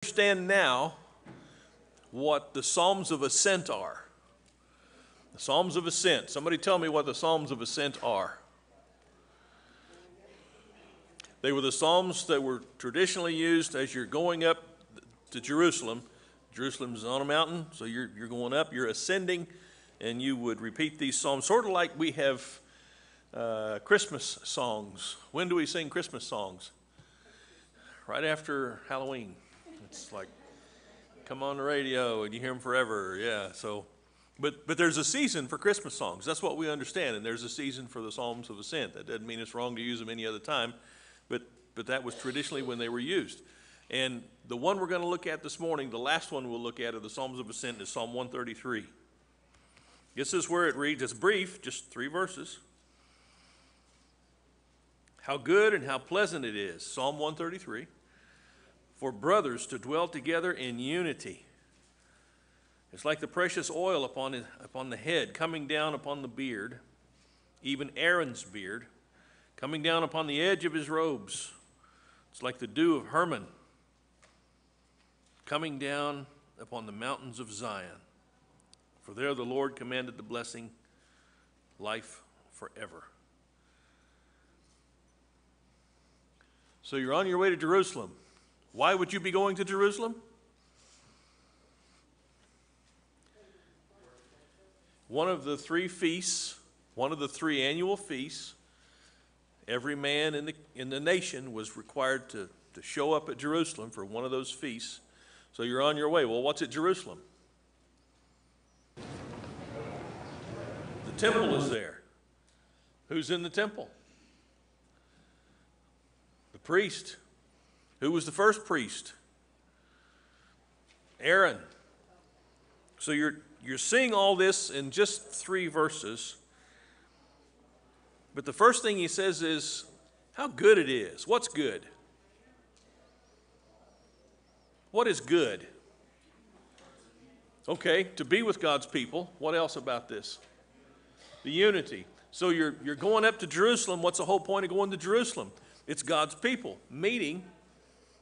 Understand now what the Psalms of Ascent are. The Psalms of Ascent. Somebody tell me what the Psalms of Ascent are. They were the Psalms that were traditionally used as you're going up to Jerusalem. Jerusalem's on a mountain, so you're going up, you're ascending, and you would repeat these Psalms, sort of like we have Christmas songs. When do we sing Christmas songs? Right after Halloween. It's like, come on the radio and you hear them forever. Yeah, so, but there's a season for Christmas songs. That's what we understand, and there's a season for the Psalms of Ascent. That doesn't mean it's wrong to use them any other time, but that was traditionally when they were used. And the one we're going to look at this morning, the last one we'll look at of the Psalms of Ascent is Psalm 133. This is where it reads, it's brief, just 3 verses. How good and how pleasant it is, Psalm 133, for brothers to dwell together in unity. It's like the precious oil upon the head, coming down upon the beard, even Aaron's beard, coming down upon the edge of his robes. It's like the dew of Hermon, coming down upon the mountains of Zion. For there the Lord commanded the blessing, life forever. So you're on your way to Jerusalem. Why would you be going to Jerusalem? One of the 3 feasts, one of the 3 annual feasts, every man in the nation was required to show up at Jerusalem for one of those feasts. So you're on your way. Well, what's at Jerusalem? The temple is there. Who's in the temple? The priest. Who was the first priest? Aaron. So you're seeing all this in just 3 verses. But the first thing he says is how good it is. What's good? What is good? Okay, to be with God's people. What else about this? The unity. So you're going up to Jerusalem. What's the whole point of going to Jerusalem? It's God's people meeting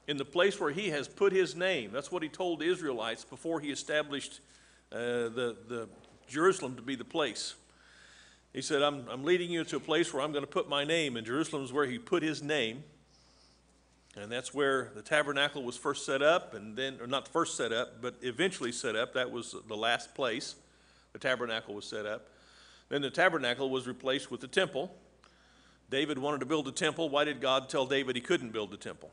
in the place where he has put his name. That's what he told the Israelites before he established the Jerusalem to be the place. He said, I'm leading you to a place where I'm going to put my name, and Jerusalem is where he put his name. And that's where the tabernacle was first set up, and then, or not first set up, but eventually set up. That was the last place the tabernacle was set up. Then the tabernacle was replaced with the temple. David wanted to build a temple. Why did God tell David he couldn't build the temple?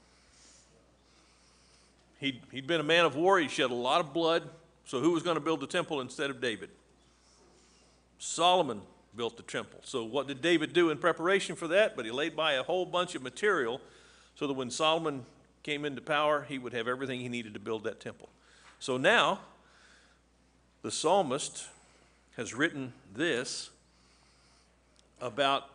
He'd been a man of war. He shed a lot of blood. So who was going to build the temple instead of David? Solomon built the temple. So what did David do in preparation for that? But he laid by a whole bunch of material so that when Solomon came into power, he would have everything he needed to build that temple. So now, the psalmist has written this about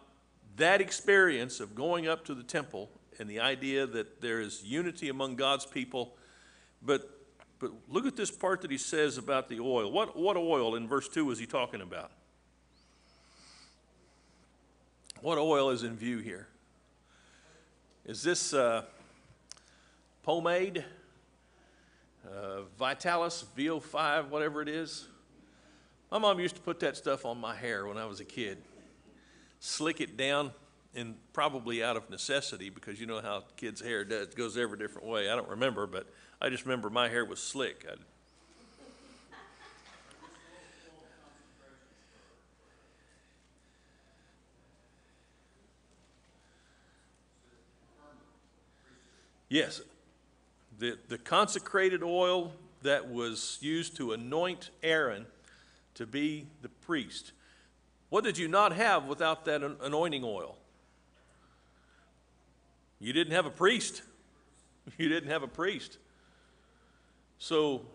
that experience of going up to the temple and the idea that there is unity among God's people. But look at this part that he says about the oil. What oil in verse 2 is he talking about? What oil is in view here? Is this pomade, Vitalis, VO5, whatever it is? My mom used to put that stuff on my hair when I was a kid. Slick it down, and probably out of necessity, because you know how kids' hair does, it goes every different way. I don't remember, but I just remember my hair was slick. Yes, the consecrated oil that was used to anoint Aaron to be the priest. What did you not have without that anointing oil? You didn't have a priest. You didn't have a priest. So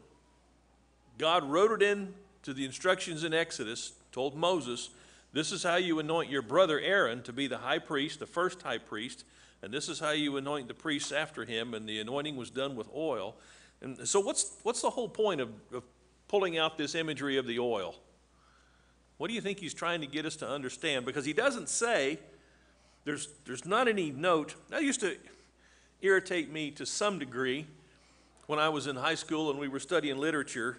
God wrote it in to the instructions in Exodus, told Moses, this is how you anoint your brother Aaron to be the high priest, the first high priest, and this is how you anoint the priests after him, and the anointing was done with oil. And so what's the whole point of pulling out this imagery of the oil? What do you think he's trying to get us to understand? Because he doesn't say, there's not any note. That used to irritate me to some degree when I was in high school and we were studying literature,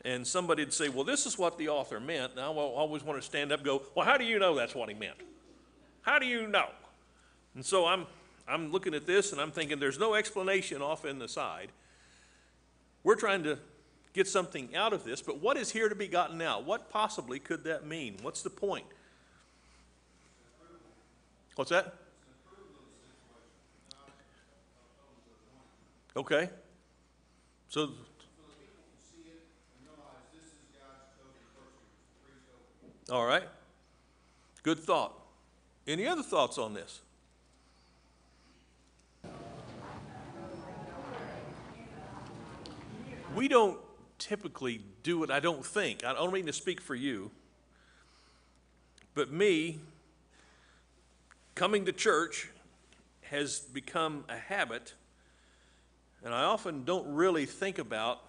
and somebody would say, well, this is what the author meant. And I always want to stand up and go, well, how do you know that's what he meant? How do you know? And so I'm looking at this and I'm thinking there's no explanation off in the side. We're trying to get something out of this, but what is here to be gotten out? What possibly could that mean? What's the point? What's that? Okay. So all right. Good thought. Any other thoughts on this? We don't typically do it, I don't think. I don't mean to speak for you, but me, coming to church has become a habit, and I often don't really think about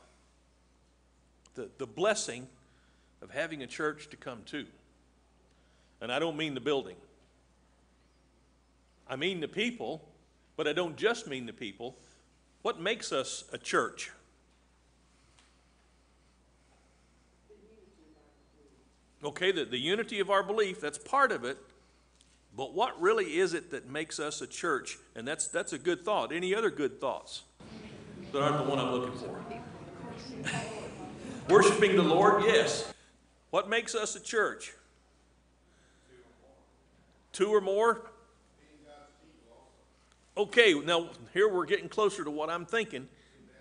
the blessing of having a church to come to. And I don't mean the building. I mean the people, but I don't just mean the people. What makes us a church? Okay, the unity of our belief, that's part of it. But what really is it that makes us a church? And that's a good thought. Any other good thoughts that aren't the one I'm looking for? Worshiping the Lord, yes. What makes us a church? Two or more? Okay, now here we're getting closer to what I'm thinking.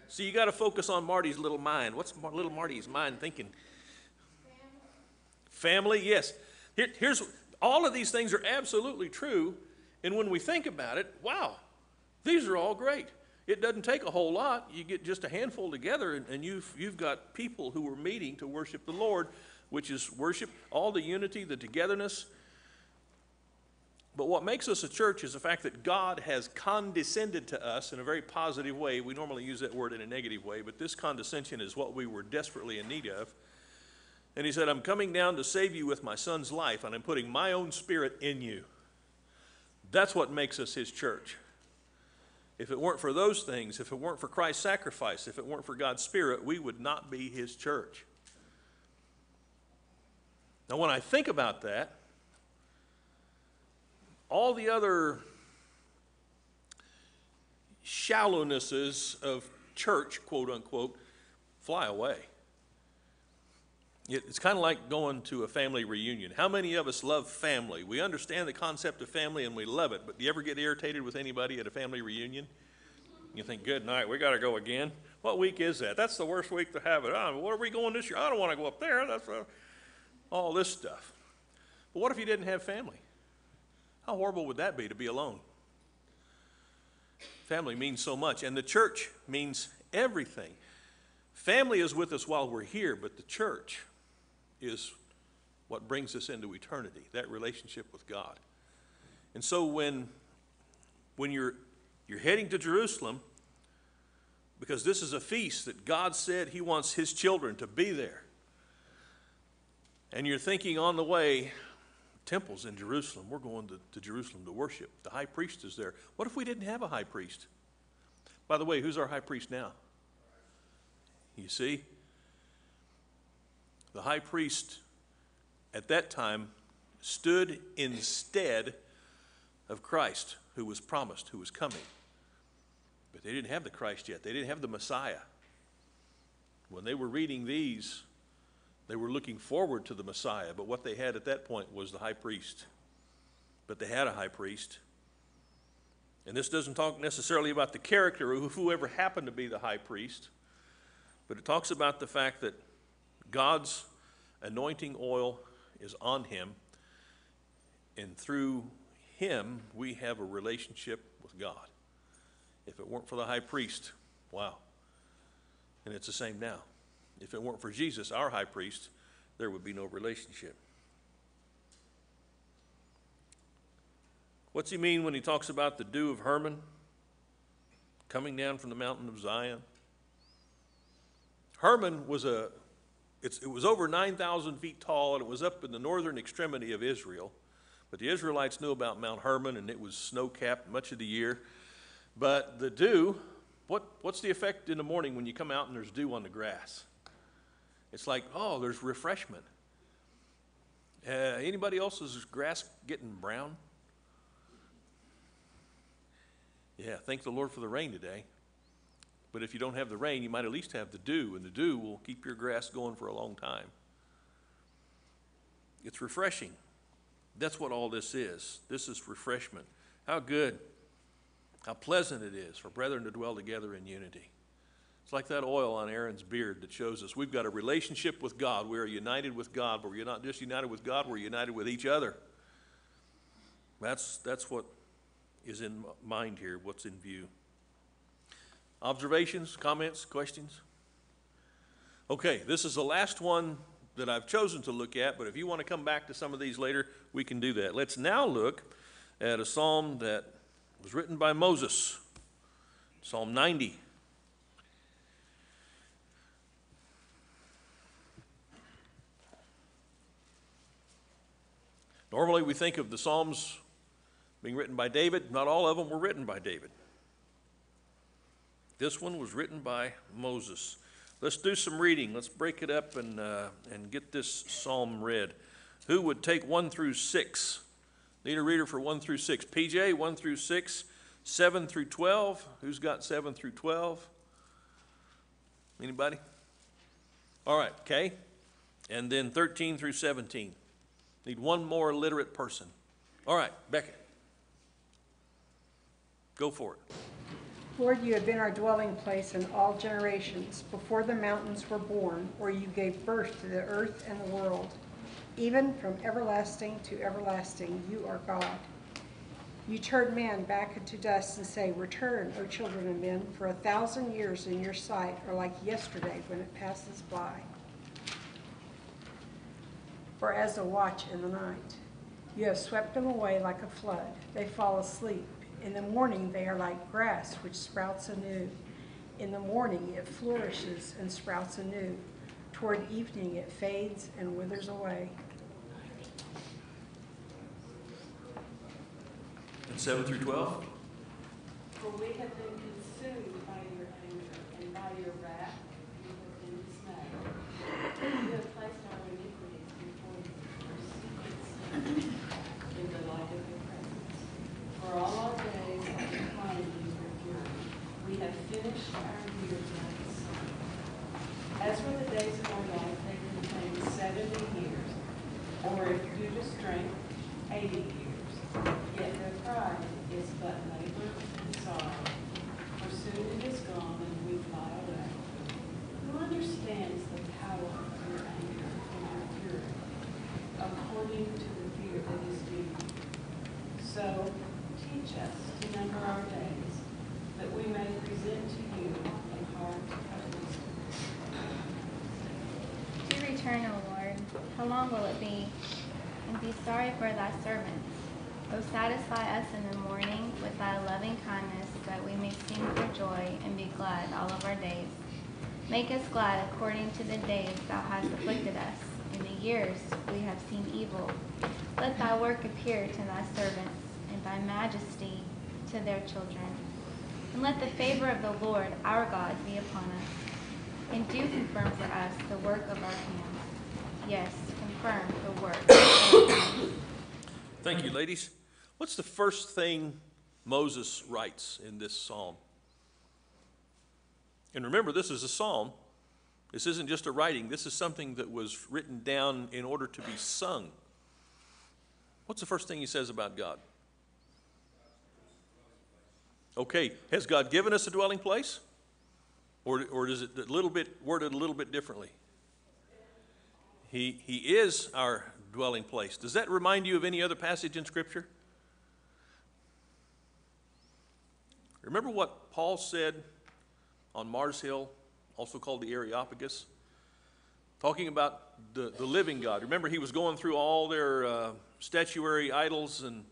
So you got to focus on Marty's little mind. What's little Marty's mind thinking? Family, yes. Here's all of these things are absolutely true, and when we think about it, wow, these are all great. It doesn't take a whole lot. You get just a handful together, and you've got people who are meeting to worship the Lord, which is worship, all the unity, the togetherness. But what makes us a church is the fact that God has condescended to us in a very positive way. We normally use that word in a negative way, but this condescension is what we were desperately in need of. And he said, I'm coming down to save you with my son's life, and I'm putting my own spirit in you. That's what makes us his church. If it weren't for those things, if it weren't for Christ's sacrifice, if it weren't for God's Spirit, we would not be his church. Now, when I think about that, all the other shallownesses of church, quote unquote, fly away. It's kind of like going to a family reunion. How many of us love family? We understand the concept of family and we love it, but do you ever get irritated with anybody at a family reunion? You think, good night, we got to go again. What week is that? That's the worst week to have it. Oh, what are we going this year? I don't want to go up there. That's all this stuff. But what if you didn't have family? How horrible would that be to be alone? Family means so much, and the church means everything. Family is with us while we're here, but the church is what brings us into eternity, that relationship with God. And so when you're heading to Jerusalem, because this is a feast that God said he wants his children to be there, and you're thinking on the way, temple's in Jerusalem, we're going to Jerusalem to worship. The high priest is there. What if we didn't have a high priest? By the way, who's our high priest now? You see? The high priest at that time stood instead of Christ, who was promised, who was coming. But they didn't have the Christ yet. They didn't have the Messiah. When they were reading these, they were looking forward to the Messiah, but what they had at that point was the high priest. But they had a high priest. And this doesn't talk necessarily about the character of whoever happened to be the high priest, but it talks about the fact that God's anointing oil is on him, and through him we have a relationship with God. If it weren't for the high priest, wow. And it's the same now. If it weren't for Jesus, our high priest, there would be no relationship. What's he mean when he talks about the dew of Hermon coming down from the mountain of Zion? Hermon was it was over 9,000 feet tall, and it was up in the northern extremity of Israel. But the Israelites knew about Mount Hermon, and it was snow-capped much of the year. But the dew What's the effect in the morning when you come out and there's dew on the grass? It's like, oh, there's refreshment. Anybody else's grass getting brown? Yeah, thank the Lord for the rain today. But if you don't have the rain, you might at least have the dew, and the dew will keep your grass going for a long time. It's refreshing. That's what all this is. This is refreshment. How good, how pleasant it is for brethren to dwell together in unity. It's like that oil on Aaron's beard that shows us we've got a relationship with God. We are united with God, but we're not just united with God, we're united with each other. That's what is in mind here, what's in view. Observations, comments, questions? Okay, this is the last one that I've chosen to look at, but if you want to come back to some of these later, we can do that. Let's now look at a psalm that was written by Moses, Psalm 90. Normally we think of the Psalms being written by David. Not all of them were written by David. This one was written by Moses. Let's do some reading. Let's break it up and get this psalm read. Who would take 1 through 6? Need a reader for 1 through 6. PJ, 1 through 6. 7 through 12. Who's got 7 through 12? Anybody? All right, okay. And then 13 through 17. Need one more literate person. All right, Beckett. Go for it. Lord, you have been our dwelling place in all generations, before the mountains were born, or you gave birth to the earth and the world. Even from everlasting to everlasting, you are God. You turn man back into dust and say, return, O children of men, for 1,000 years in your sight are like yesterday when it passes by. For as a watch in the night, you have swept them away like a flood. They fall asleep. In the morning they are like grass which sprouts anew. In the morning it flourishes and sprouts anew. Toward evening it fades and withers away. And 7 through 12? For we have been consumed by your anger, and by your wrath you have been dismayed. You have placed our iniquities before you, our secret sins in the light of your presence. For all our days have declined in your fury. We have finished our years like the sun. As for the days of our life, they contain 70 years, or if due to strength, 80 years. Yet their pride is but labor and sorrow, for soon it is gone and we fly away. Who understands the power of your anger and your fury, according to the fear that is due you? So teach us to number our days, that we may present to you a heart of wisdom. Do return, O Lord. How long will it be? And be sorry for thy servants. O satisfy us in the morning with thy loving kindness, that we may sing for joy and be glad all of our days. Make us glad according to the days thou hast afflicted us. In the years we have seen evil. Let thy work appear to thy servants, and thy majesty to their children. And let the favor of the Lord our God be upon us. And do confirm for us the work of our hands. Yes, confirm the work of our hands. Thank you, ladies. What's the first thing Moses writes in this psalm? And remember, this is a psalm. This isn't just a writing. This is something that was written down in order to be sung. What's the first thing he says about God? Okay, has God given us a dwelling place? Or is it worded a little bit differently? He is our dwelling place. Does that remind you of any other passage in Scripture? Remember what Paul said on Mars Hill, also called the Areopagus, talking about the living God. Remember, he was going through all their statuary idols, and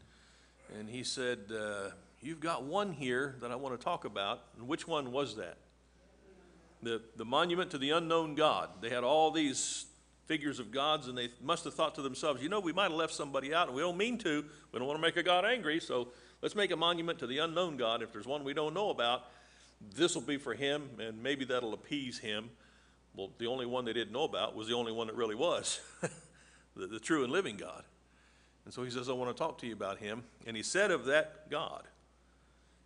he said, you've got one here that I want to talk about. And which one was that? The monument to the unknown God. They had all these figures of gods, and they must have thought to themselves, we might have left somebody out, and we don't mean to. We don't want to make a God angry, so let's make a monument to the unknown God if there's one we don't know about. this will be for him, and maybe that'll appease him. Well, the only one they didn't know about was the only one that really was, the true and living God. And so he says, I want to talk to you about him. And he said of that God,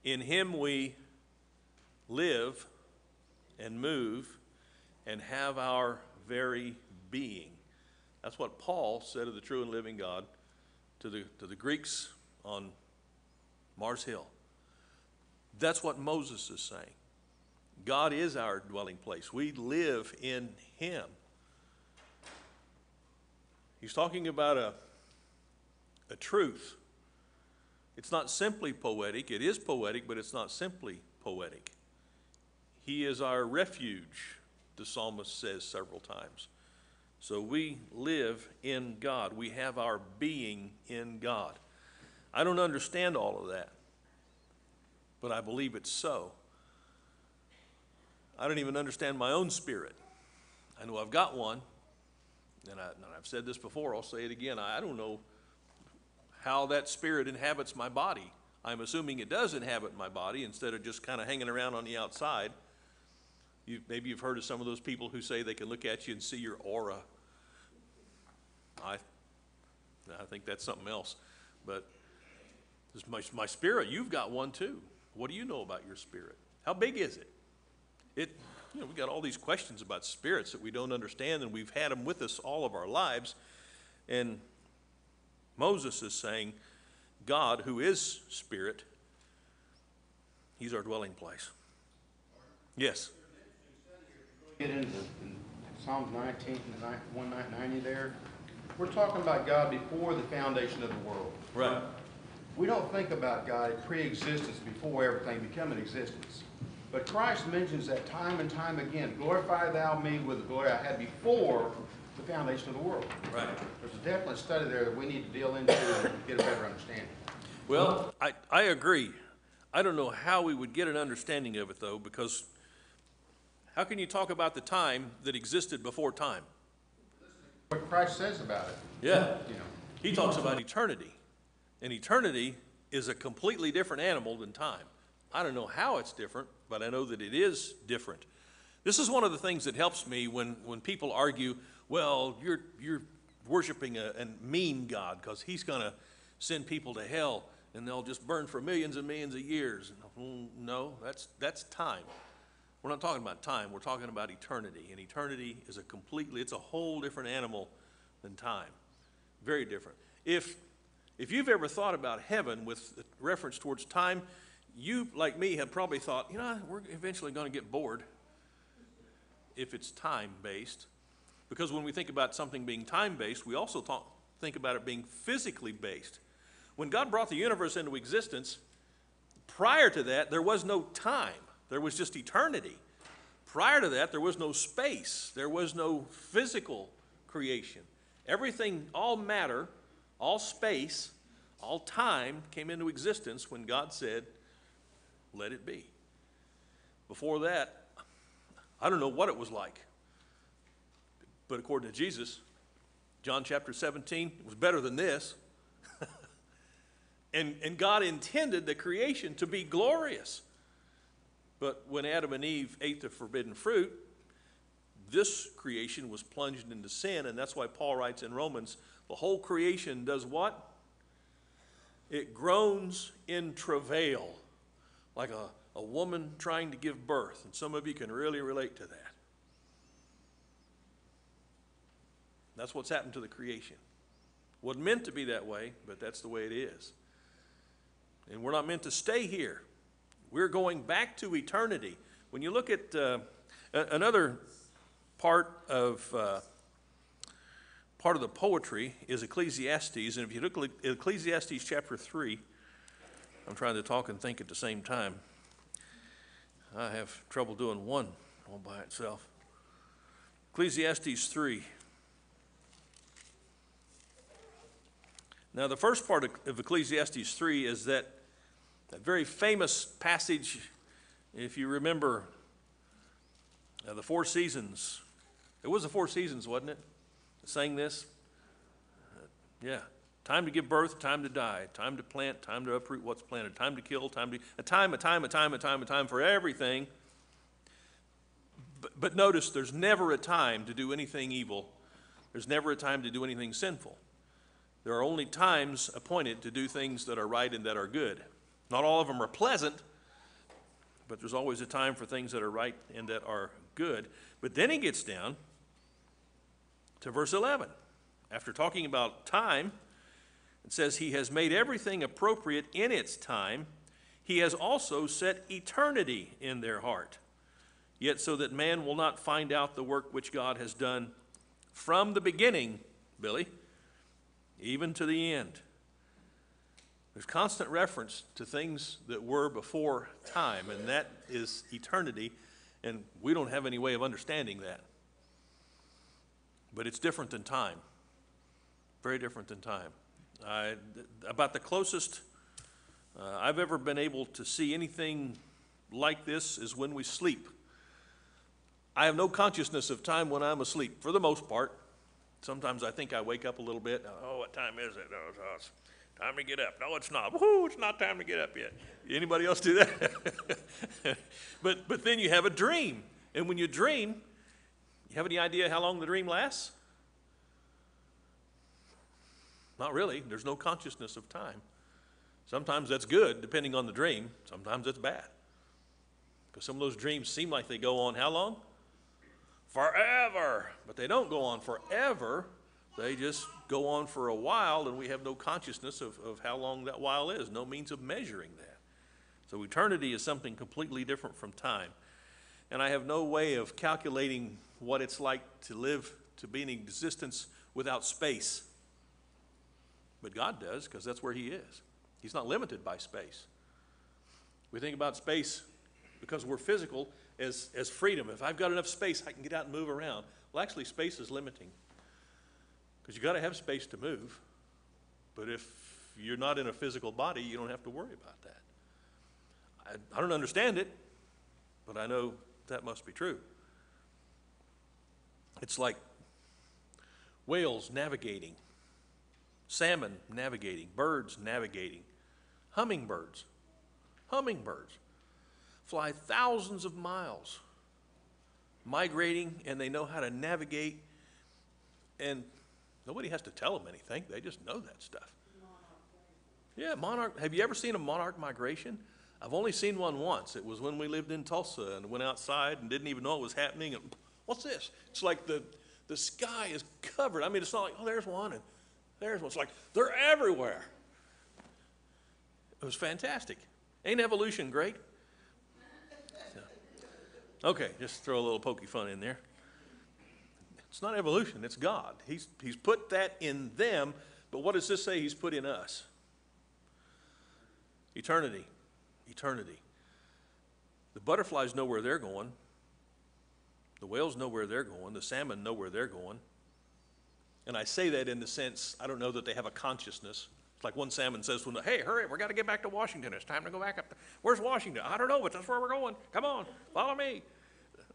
in him we live and move and have our very being. That's what Paul said of the true and living God to the Greeks on Mars Hill. That's what Moses is saying. God is our dwelling place. We live in him. He's talking about a truth. It's not simply poetic. It is poetic, but it's not simply poetic. He is our refuge, the psalmist says several times. So we live in God. We have our being in God. I don't understand all of that, but I believe it's so. I don't even understand my own spirit. I know I've got one, and I've said this before, I'll say it again. I don't know how that spirit inhabits my body. I'm assuming it does inhabit my body instead of just kind of hanging around on the outside. Maybe you've heard of some of those people who say they can look at you and see your aura. I think that's something else. But my spirit, you've got one too. What do you know about your spirit? How big is it? We've got all these questions about spirits that we don't understand, and we've had them with us all of our lives. And Moses is saying, God, who is spirit, he's our dwelling place. Yes? Get into Psalms 19 and 190 there. We're talking about God before the foundation of the world. Right. We don't think about God in pre-existence before everything became in existence. But Christ mentions that time and time again. Glorify thou me with the glory I had before the foundation of the world. Right. There's a definite study there that we need to deal into and get a better understanding. Well, I agree. I don't know how we would get an understanding of it, though, because how can you talk about the time that existed before time? What Christ says about it. Yeah. You know. He talks about eternity. And eternity is a completely different animal than time. I don't know how it's different, but I know that it is different. This is one of the things that helps me when people argue, well, you're worshiping a mean God because he's going to send people to hell and they'll just burn for millions and millions of years. No, that's time. We're not talking about time. We're talking about eternity. And eternity is it's a whole different animal than time. Very different. If you've ever thought about heaven with reference towards time, you, like me, have probably thought, we're eventually going to get bored if it's time-based. Because when we think about something being time-based, we also think about it being physically based. When God brought the universe into existence, prior to that, there was no time. There was just eternity. Prior to that, there was no space. There was no physical creation. Everything, all matter, all space, all time came into existence when God said, let it be. Before that, I don't know what it was like. But according to Jesus, John chapter 17, it was better than this. And God intended the creation to be glorious. But when Adam and Eve ate the forbidden fruit, this creation was plunged into sin, and that's why Paul writes in Romans, the whole creation does what? It groans in travail, like a woman trying to give birth. And some of you can really relate to that. That's what's happened to the creation. Wasn't meant to be that way, but that's the way it is. And we're not meant to stay here. We're going back to eternity. When you look at another part of the poetry is Ecclesiastes, and if you look at Ecclesiastes chapter 3, I'm trying to talk and think at the same time. I have trouble doing one all by itself. Ecclesiastes 3. Now, the first part of Ecclesiastes 3 is that very famous passage, if you remember, the four seasons. It was the four seasons, wasn't it? Sang this? Yeah. Time to give birth, time to die, time to plant, time to uproot what's planted, time to kill, a time for everything. But notice there's never a time to do anything evil. There's never a time to do anything sinful. There are only times appointed to do things that are right and that are good. Not all of them are pleasant, but there's always a time for things that are right and that are good. But then he gets down to verse 11. After talking about time, it says, he has made everything appropriate in its time. He has also set eternity in their heart, yet so that man will not find out the work which God has done from the beginning, Billy, even to the end. There's constant reference to things that were before time, and that is eternity, and we don't have any way of understanding that. But it's different than time. Very different than time. About the closest I've ever been able to see anything like this is when we sleep. I have no consciousness of time when I'm asleep, for the most part. Sometimes I think I wake up a little bit. Oh, what time is it? Oh, it's time to get up. No, it's not. Woohoo, it's not time to get up yet. Anybody else do that? But then you have a dream. And when you dream, you have any idea how long the dream lasts? Not really. There's no consciousness of time. Sometimes that's good, depending on the dream. Sometimes it's bad. Because some of those dreams seem like they go on how long? Forever. But they don't go on forever. They just go on for a while, and we have no consciousness of how long that while is, no means of measuring that. So eternity is something completely different from time. And I have no way of calculating what it's like to live, to be in existence without space. But God does, because that's where he is. He's not limited by space. We think about space because we're physical as freedom. If I've got enough space, I can get out and move around. Well, actually, space is limiting, because you've got to have space to move. But if you're not in a physical body, you don't have to worry about that. I don't understand it, but I know that must be true. It's like whales navigating, salmon navigating, birds navigating, hummingbirds fly thousands of miles migrating, and they know how to navigate, and nobody has to tell them anything. They just know that stuff. Yeah, monarch. Have you ever seen a monarch migration? I've only seen one once. It was when we lived in Tulsa and went outside and didn't even know it was happening. And what's this? It's like the sky is covered. I mean, it's not like, oh, there's one and there's one. It's like they're everywhere. It was fantastic. Ain't evolution great? Okay, just throw a little pokey fun in there. It's not evolution, it's God. He's put that in them, but what does this say he's put in us? Eternity. Eternity. The butterflies know where they're going. The whales know where they're going. The salmon know where they're going. And I say that in the sense, I don't know that they have a consciousness. It's like one salmon says, hey, hurry, we got to get back to Washington. It's time to go back up. Where's Washington? I don't know, but that's where we're going. Come on, follow me.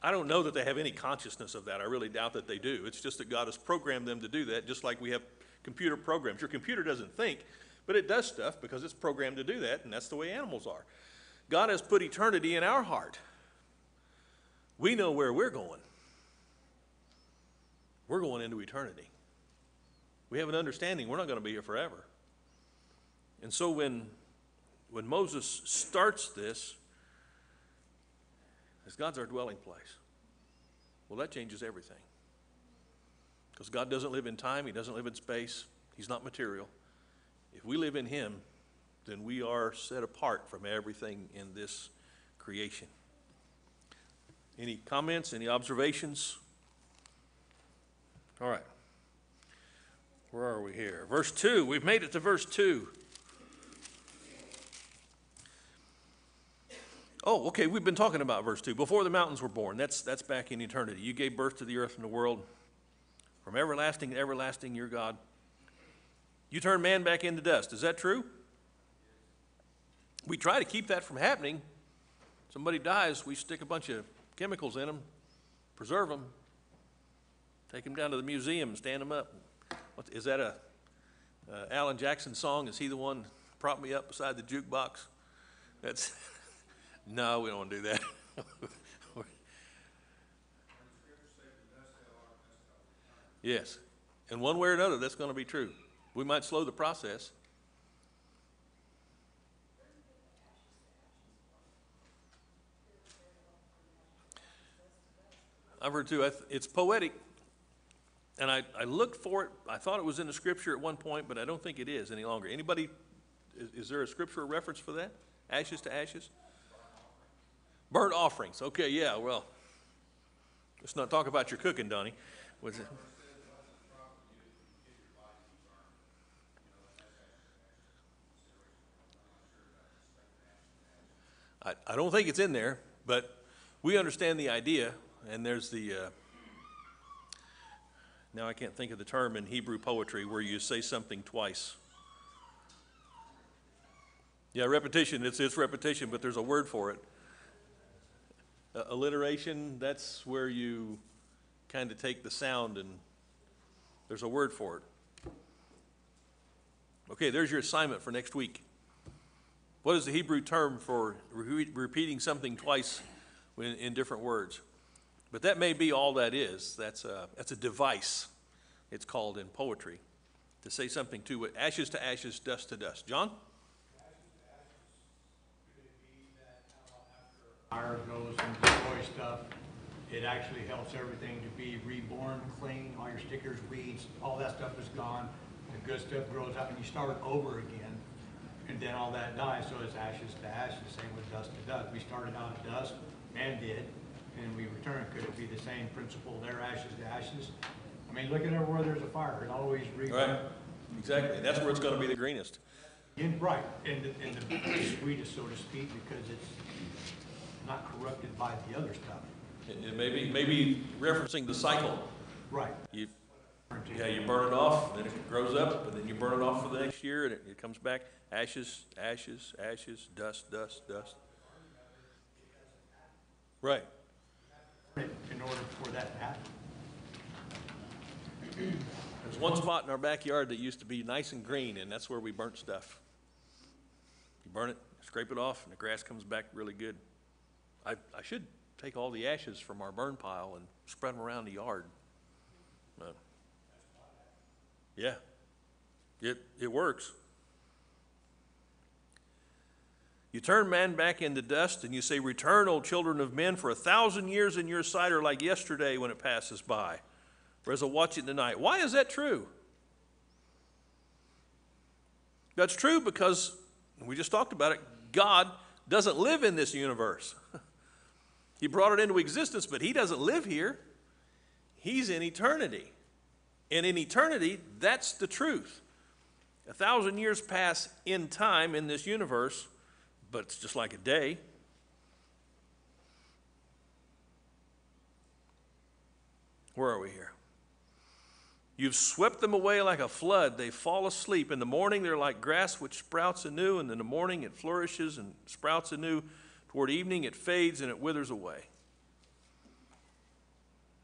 I don't know that they have any consciousness of that. I really doubt that they do. It's just that God has programmed them to do that, just like we have computer programs. Your computer doesn't think, but it does stuff because it's programmed to do that, and that's the way animals are. God has put eternity in our heart. We know where we're going. We're going into eternity. We have an understanding we're not going to be here forever. And so when Moses starts this, as God's our dwelling place, well, that changes everything. Because God doesn't live in time. He doesn't live in space. He's not material. If we live in him, then we are set apart from everything in this creation. Any comments? Any observations? All right. Where are we here? Verse 2. We've made it to verse 2. Oh, okay, we've been talking about verse 2. Before the mountains were born, that's back in eternity. You gave birth to the earth and the world. From everlasting to everlasting, you're God. You turn man back into dust. Is that true? We try to keep that from happening. Somebody dies, we stick a bunch of chemicals in them, preserve them, take them down to the museum, stand them up. Is that Alan Jackson's song, is he the one prop me up beside the jukebox? That's, no, we don't want to do that. Yes, and one way or another, that's going to be true. We might slow the process. I've heard too, it's poetic, and I looked for it. I thought it was in the scripture at one point, but I don't think it is any longer. Anybody, is there a scriptural reference for that? Ashes to ashes? Burnt offerings. Okay, yeah, well, let's not talk about your cooking, Donnie. Was it? I don't think it's in there, but we understand the idea, and there's the, now I can't think of the term in Hebrew poetry where you say something twice. Yeah, repetition, it's repetition, but there's a word for it. Alliteration, that's where you kind of take the sound and there's a word for it. Okay, there's your assignment for next week. What is the Hebrew term for repeating something twice in different words? But that may be all that is. That's a device, it's called in poetry, to say something to ashes to ashes, dust to dust. John? Fire goes and destroys stuff. It actually helps everything to be reborn, clean. All your stickers, weeds, all that stuff is gone. The good stuff grows out and you start over again. And then all that dies, so it's ashes to ashes, same with dust to dust. We started out at dust, man did, and we returned. Could it be the same principle there, ashes to ashes? I mean, look at everywhere there's a fire, it always Right, exactly. That's where it's going to be the greenest. Right, and the sweetest, so to speak, because it's not corrupted by the other stuff. It may be referencing the cycle. Right. You burn it off, then it grows up, and then you burn it off for the next year, and it comes back. Ashes, ashes, ashes, dust, dust, dust. Right. In order for that to happen. There's one spot in our backyard that used to be nice and green, and that's where we burnt stuff. You burn it, scrape it off, and the grass comes back really good. I should take all the ashes from our burn pile and spread them around the yard. Yeah, it works. You turn man back into dust, and you say, "Return, O children of men, for 1,000 years in your sight are like yesterday when it passes by, or as a watch in the night." Why is that true? That's true because, we just talked about it, God doesn't live in this universe. He brought it into existence, but he doesn't live here. He's in eternity. And in eternity, that's the truth. 1,000 years pass in time in this universe, but it's just like a day. Where are we here? You've swept them away like a flood. They fall asleep. In the morning, they're like grass which sprouts anew, and in the morning it flourishes and sprouts anew. Toward evening, it fades and it withers away.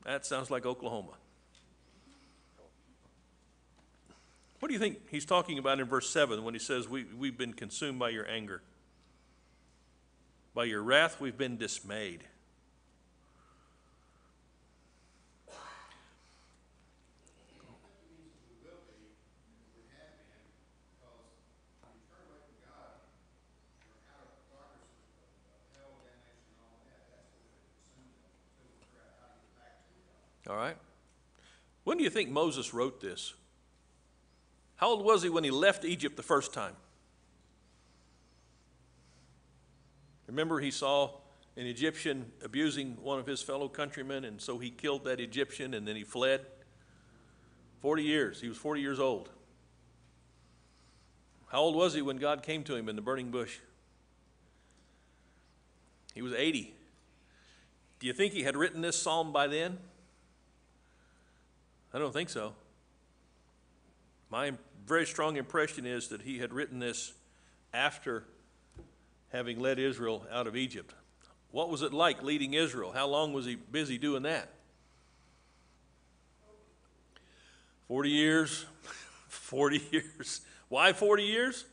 That sounds like Oklahoma. What do you think he's talking about in verse 7 when he says, we've been consumed by your anger? By your wrath, we've been dismayed. All right. When do you think Moses wrote this? How old was he when he left Egypt the first time? Remember, he saw an Egyptian abusing one of his fellow countrymen, and so he killed that Egyptian, and then he fled. 40 years. He was 40 years old. How old was he when God came to him in the burning bush? He was 80. Do you think he had written this psalm by then? I don't think so. My very strong impression is that he had written this after having led Israel out of Egypt. What was it like leading Israel? How long was he busy doing that? 40 years, 40 years. Why 40 years?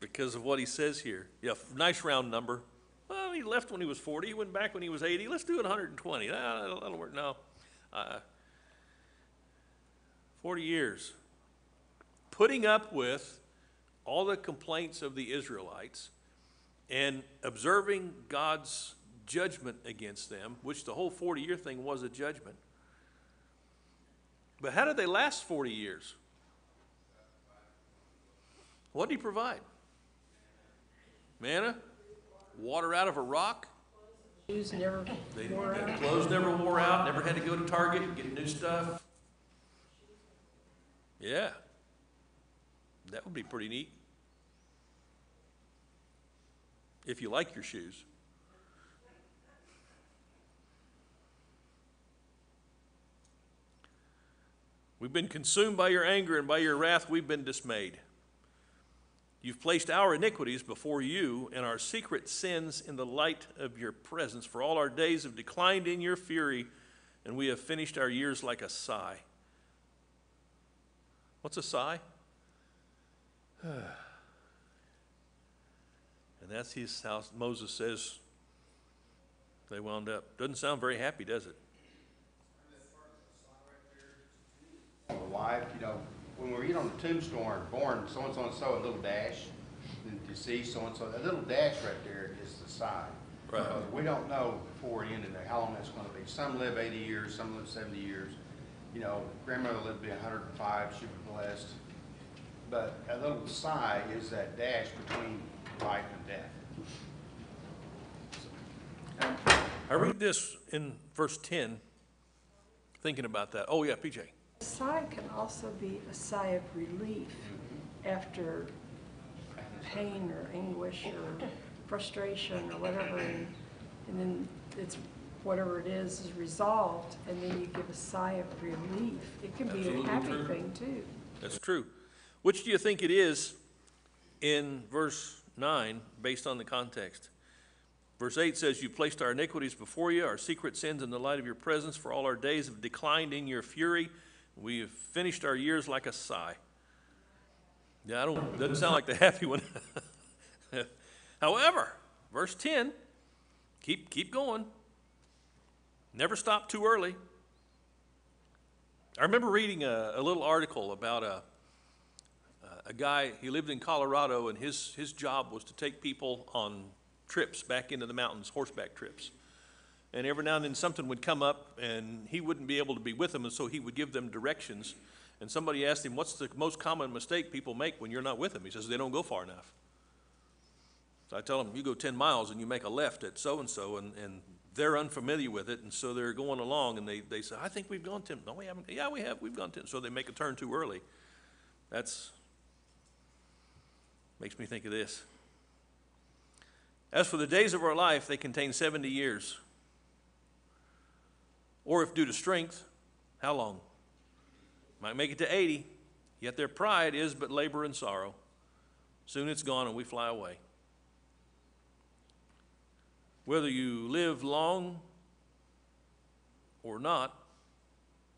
Because of what he says here. Yeah, nice round number. Well, he left when he was 40. He went back when he was 80. Let's do it 120. That'll work. No. 40 years. Putting up with all the complaints of the Israelites and observing God's judgment against them, which the whole 40-year thing was a judgment. But how did they last 40 years? What did he provide? Manna? Water out of a rock? Shoes never wore out. Clothes never wore out, never had to go to Target and get new stuff. Yeah. That would be pretty neat. If you like your shoes. We've been consumed by your anger, and by your wrath we've been dismayed. You've placed our iniquities before you, and our secret sins in the light of your presence. For all our days have declined in your fury, and we have finished our years like a sigh. What's a sigh? And that's how Moses says they wound up. Doesn't sound very happy, does it? The life, when we read on the tombstone, born so-and-so and so, a little dash, and deceased so-and-so, that little dash right there is the sign. Right. Because we don't know before it ended how long that's going to be. Some live 80 years, some live 70 years. Grandmother lived to be 105, she was blessed. But a little sigh is that dash between life and death. I read this in verse 10, thinking about that. Oh, yeah, PJ. A sigh can also be a sigh of relief after pain or anguish or frustration or whatever, and then it's whatever it is resolved, and then you give a sigh of relief. It can be Absolutely a happy true. thing too. That's true. Which do you think it is in verse 9, based on the context? Verse 8 says, you placed our iniquities before you, our secret sins in the light of your presence, for all our days have declined in your fury. We have finished our years like a sigh. Yeah, doesn't sound like the happy one. However, verse 10, keep going. Never stop too early. I remember reading a little article about a guy. He lived in Colorado, and his job was to take people on trips back into the mountains, horseback trips. And every now and then something would come up, and he wouldn't be able to be with them, and so he would give them directions. And somebody asked him, what's the most common mistake people make when you're not with them? He says, they don't go far enough. So I tell them, you go 10 miles and you make a left at so-and-so, and they're unfamiliar with it, and so they're going along, and they say, I think we've gone 10. No, we haven't. Yeah, we have. We've gone 10. So they make a turn too early. That's makes me think of this. As for the days of our life, they contain 70 years. Or if due to strength, how long? Might make it to 80, yet their pride is but labor and sorrow. Soon it's gone and we fly away. Whether you live long or not,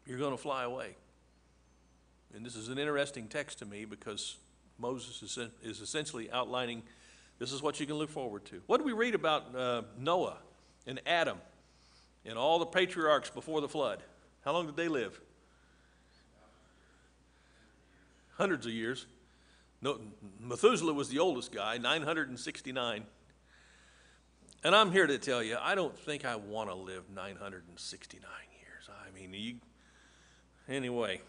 you're going to fly away. And this is an interesting text to me because Moses is essentially outlining this is what you can look forward to. What do we read about Noah and Adam and all the patriarchs before the flood? How long did they live? Hundreds of years. No, Methuselah was the oldest guy, 969. And I'm here to tell you, I don't think I want to live 969 years. I mean, anyway.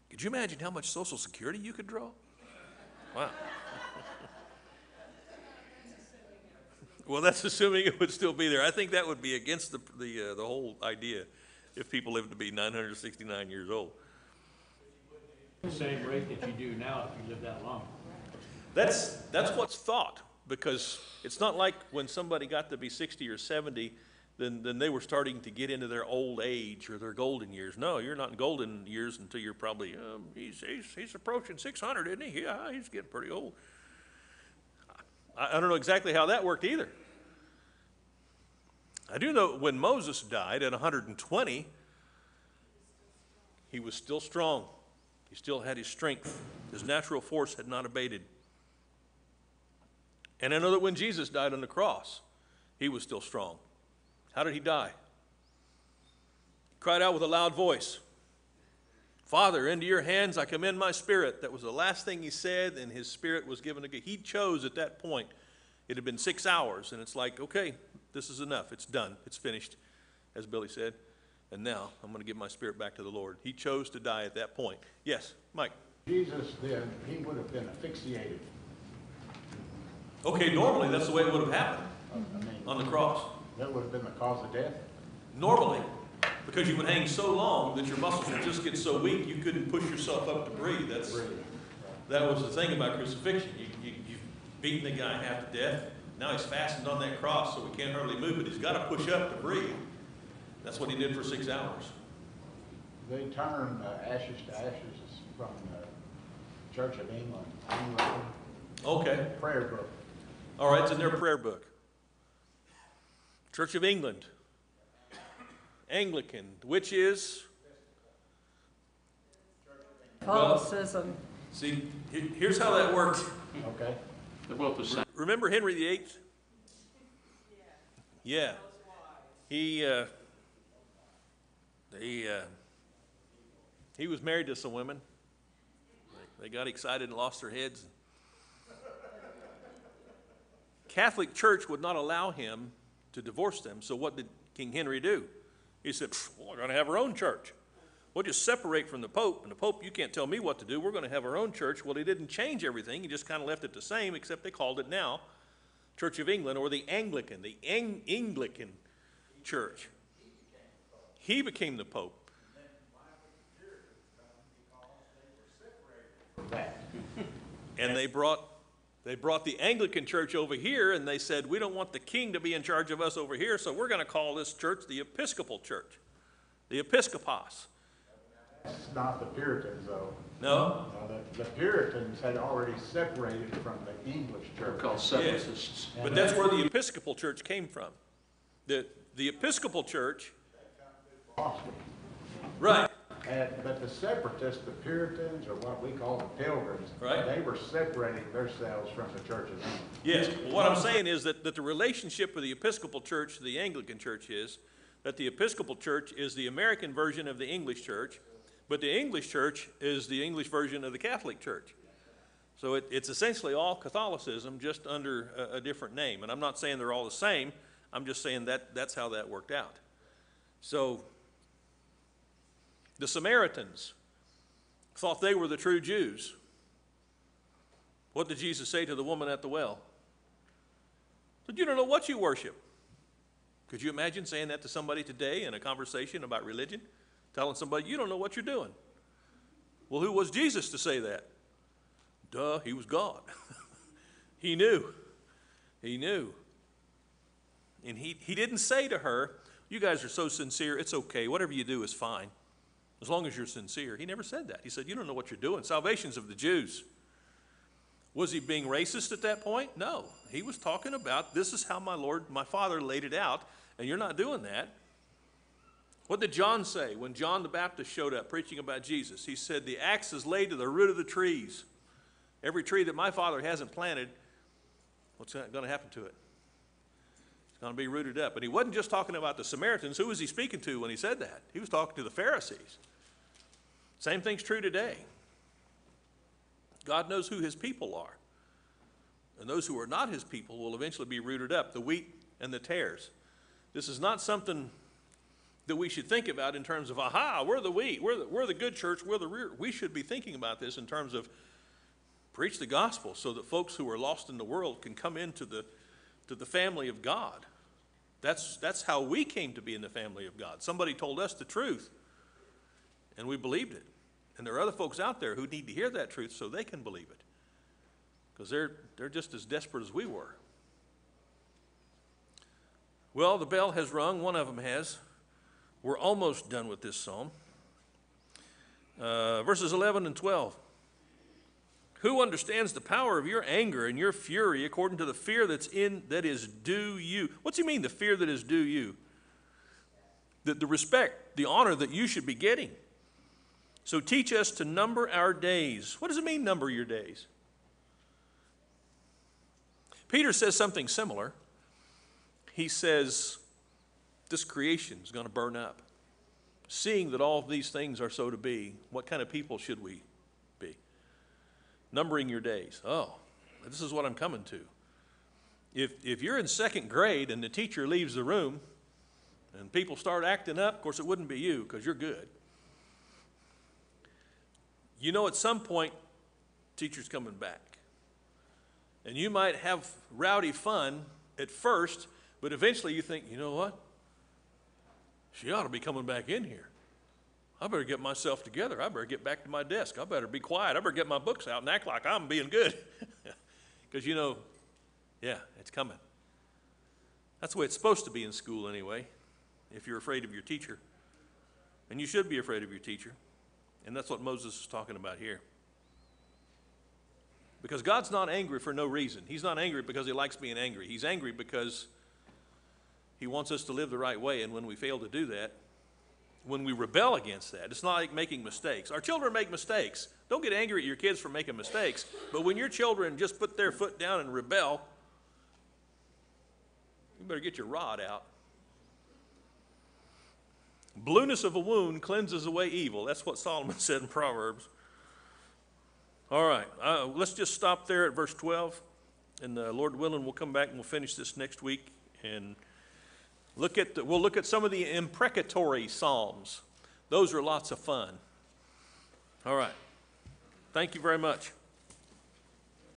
Could you imagine how much Social Security you could draw? Wow. Well, that's assuming it would still be there. I think that would be against the whole idea if people lived to be 969 years old. The same rate that you do now if you live that long. That's what's thought, because it's not like when somebody got to be 60 or 70, then they were starting to get into their old age or their golden years. No, you're not in golden years until you're probably, he's approaching 600, isn't he? Yeah, he's getting pretty old. I don't know exactly how that worked either. I do know when Moses died at 120, he was still strong. He still had his strength. His natural force had not abated. And I know that when Jesus died on the cross, he was still strong. How did he die? He cried out with a loud voice, Father, into your hands I commend my spirit. That was the last thing he said, and his spirit was given to God. He chose at that point. It had been 6 hours, and it's like, okay, this is enough. It's done. It's finished, as Billy said. And now I'm going to give my spirit back to the Lord. He chose to die at that point. Yes, Mike. Jesus then, he would have been asphyxiated. Okay, normally that's the way it would have happened I mean, on the cross. that would have been the cause of death. Normally, because you would hang so long that your muscles would just get so weak you couldn't push yourself up to breathe. That was the thing about crucifixion. You've beaten the guy half to death. Now he's fastened on that cross, so he can't hardly move, but he's got to push up to breathe. That's what he did for 6 hours. They turned ashes to ashes from the Church of England. Okay. Prayer book. All right, it's in their prayer book. Church of England. Anglican, which is? Catholicism. See, here's how that worked. Okay. They're both the same. Remember Henry VIII? Yeah. He was married to some women. They got excited and lost their heads. Catholic Church would not allow him to divorce them, so what did King Henry do? He said, well, we're going to have our own church. We'll just separate from the Pope, and the Pope, you can't tell me what to do. We're going to have our own church. Well, he didn't change everything. He just kind of left it the same, except they called it now Church of England, or the Anglican, the Anglican Church. He became the Pope. And they brought the Anglican Church over here, and they said, we don't want the king to be in charge of us over here, so we're going to call this church the Episcopal Church, the Episcopos. That's not the Puritans, though. No? No, the Puritans had already separated from the English They're church. called separatists. But that's where the Episcopal Church came from. The Episcopal Church, Boston. right, But the separatists, the Puritans, or what we call the Pilgrims, Right. they were separating themselves from the Church of England. yes. Well, what I'm saying is that the relationship with the Episcopal Church to the Anglican Church is that the Episcopal Church is the American version of the English Church, but the English Church is the English version of the Catholic Church. So it's essentially all Catholicism, just under a different name. And I'm not saying they're all the same. I'm just saying that's how that worked out. So the Samaritans thought they were the true Jews. What did Jesus say to the woman at the well? He said, you don't know what you worship. Could you imagine saying that to somebody today in a conversation about religion? Telling somebody, you don't know what you're doing. Well, who was Jesus to say that? Duh, he was God. He knew. He knew. And he didn't say to her, you guys are so sincere, it's okay, whatever you do is fine, as long as you're sincere. He never said that. He said, you don't know what you're doing. Salvation's of the Jews. Was he being racist at that point? No. He was talking about, this is how my Father laid it out, and you're not doing that. What did John say when John the Baptist showed up preaching about Jesus? He said, the axe is laid to the root of the trees. Every tree that my Father hasn't planted, what's going to happen to it? It's going to be rooted up. And he wasn't just talking about the Samaritans. Who was he speaking to when he said that? He was talking to the Pharisees. Same thing's true today. God knows who his people are. And those who are not his people will eventually be rooted up, the wheat and the tares. This is not something that we should think about in terms of, aha, we're the wheat, we're the good church, we're the rear. We should be thinking about this in terms of preach the gospel so that folks who are lost in the world can come into the family of God. That's how we came to be in the family of God. Somebody told us the truth, and we believed it. And there are other folks out there who need to hear that truth so they can believe it, because they're just as desperate as we were. Well, the bell has rung. One of them has. We're almost done with this psalm. Verses 11 and 12. Who understands the power of your anger and your fury according to the fear that is due you? What's he mean, the fear that is due you? The respect, the honor that you should be getting. So teach us to number our days. What does it mean, number your days? Peter says something similar. He says, this creation is going to burn up. Seeing that all of these things are so to be, what kind of people should we be? Numbering your days. Oh, this is what I'm coming to. If you're in second grade and the teacher leaves the room and people start acting up, of course it wouldn't be you because you're good. You know at some point, teacher's coming back. And you might have rowdy fun at first, but eventually you think, you know what? She ought to be coming back in here. I better get myself together. I better get back to my desk. I better be quiet. I better get my books out and act like I'm being good. Because you know, yeah, it's coming. That's the way it's supposed to be in school anyway, if you're afraid of your teacher. And you should be afraid of your teacher. And that's what Moses is talking about here. Because God's not angry for no reason. He's not angry because he likes being angry. He's angry because he wants us to live the right way. And when we fail to do that, when we rebel against that, it's not like making mistakes. Our children make mistakes. Don't get angry at your kids for making mistakes. But when your children just put their foot down and rebel, you better get your rod out. Blueness of a wound cleanses away evil. That's what Solomon said in Proverbs. All right, let's just stop there at verse 12. And Lord willing, we'll come back and we'll finish this next week. And we'll look at some of the imprecatory psalms. Those are lots of fun. All right. Thank you very much.